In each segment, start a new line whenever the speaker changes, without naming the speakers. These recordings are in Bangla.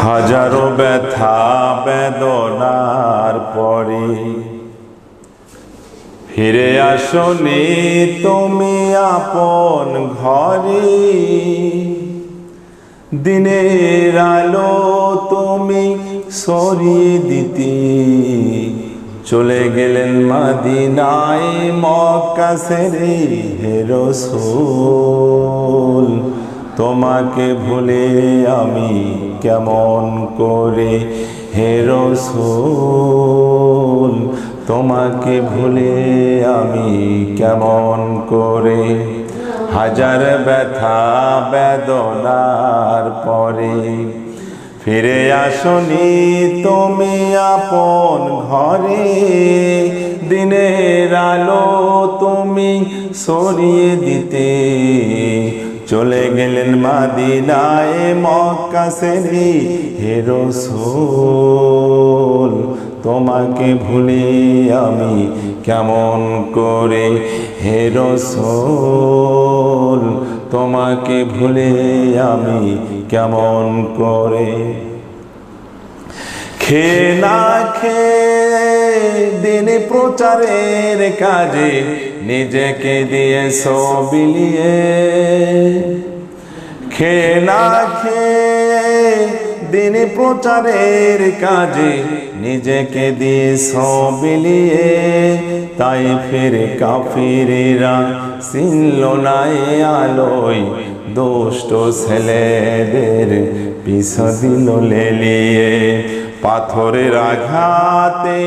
হাজারো ব্যথা বেদনার পরে ফিরে আসনি তুমি আপন ঘরে। দিনের আলো তুমি সরিয়ে দিতে চলে গেলেন মদিনায় মক্কা ছেড়ে। হে রাসূল তোমাকে ভুলে আমি কেমন করে, হে রাসূল তোমাকে ভুলে আমি কেমন করে। হাজার ব্যথা বেদনার পরে ফিরে আসনি তুমি আপন ঘরে। দিনের আলো তুমি সরিয়ে দিতে চলে গেলেন মদিনায় মক্কা ছেড়ে। হে রাসূল তোমাকে ভুলে আমি কেমন করে, হে রাসূল তোমাকে ভুলে আমি কেমন করে। খেয়ে না খেয়ে দিন প্রচারের কাজে নিজেকে দিয়েছ বিলিয়ে। খেয়ে না খেয়ে দিন প্রচারের কাজে নিজেকে দিয়েছ বিলিয়ে। তাই ফিরে কাফিরেরা চিনল না আলোয়, দুষ্ট ছেলেদের পিছু দিল লেলিয়ে। পাথরের আঘাতে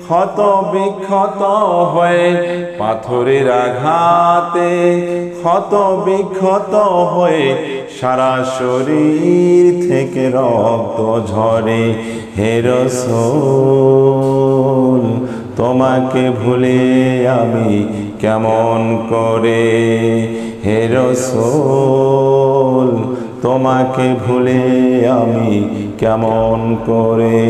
ক্ষত বিক্ষত হয়ে, পাথরের আঘাতে ক্ষত বিক্ষত হয়ে সারা শরীর থেকে রক্ত ঝরে। হে রাসূল তোমাকে ভুলে আমি কেমন করে, হে রাসূল তোমাকে ভুলে আমি কেমন করে।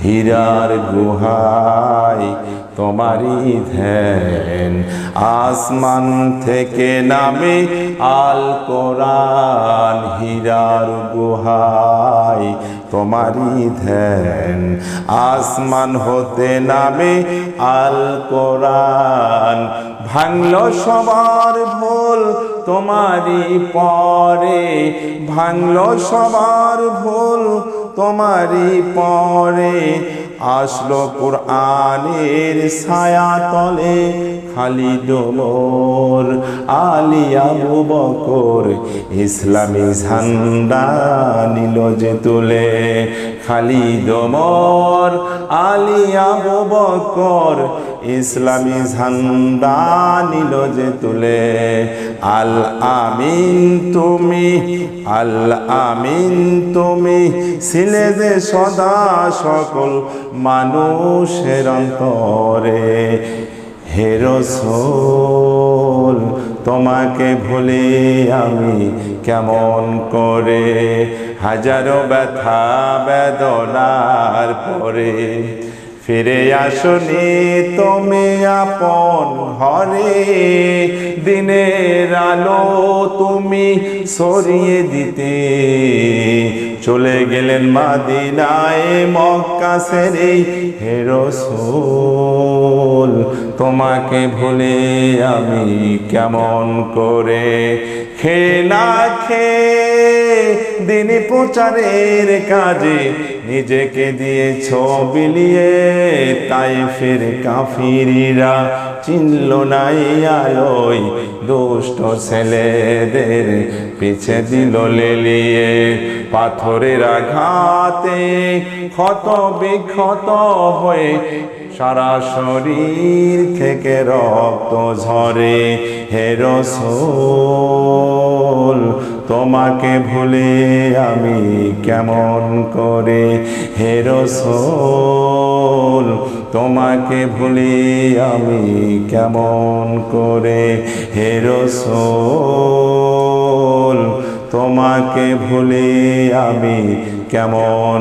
হীরার গুহায় তোমারই ধ্যান, আসমান থেকে নামে আল কোরআন। হীরার গুহায় তোমারই ধ্যান, আসমান হতে নামে আল কোরআন। ভাঙল সবার ভুল তোমারই পরে, ভাঙল সবার ভুল তোমারই পরে। আসলো কোরআনের ছায়া তলে খালিদ ওমর আলী আবু বকর, ইসলামী ঝান্ডা নিল যে তুলে। খালিদ ওমর আলী আবু বকর ইসলামী ঝান্ডা নিল যে তুলে। আল আমিন তুমি, আল আমিন তুমি ছিলে যে সদা সকল মানুষের অন্তরে। হে রাসূল তোমাকে ভুলে আমি কেমন করে। হাজারো ব্যথা বেদনার পরে ফিরে আসনি তুমি আপন ঘরে। দিনের আলো তুমি সরিয়ে দিতে চলে গেলেন মদিনায় মক্কা ছেড়ে। হে রাসূল তোমাকে ভুলে আমি কেমন করে। খেয়ে না খেয়ে দিন প্রচারের কাজে নিজেকে দিয়েছ বিলিয়ে। তাই ফের কাফিররা চিনল না আলোয়, দুষ্ট ছেলেদের পিছে দিল লেলিয়ে। পাথরের আঘাতে ক্ষত বিক্ষত হয়ে সারা শরীর থেকে রক্ত ঝরে। হে রাসূল তোমাকে ভুলে আমি কেমন করে, হে রাসূল তোমাকে ভুলে আমি কেমন করে। হে রাসূল তোমাকে ভুলে আমি কেমন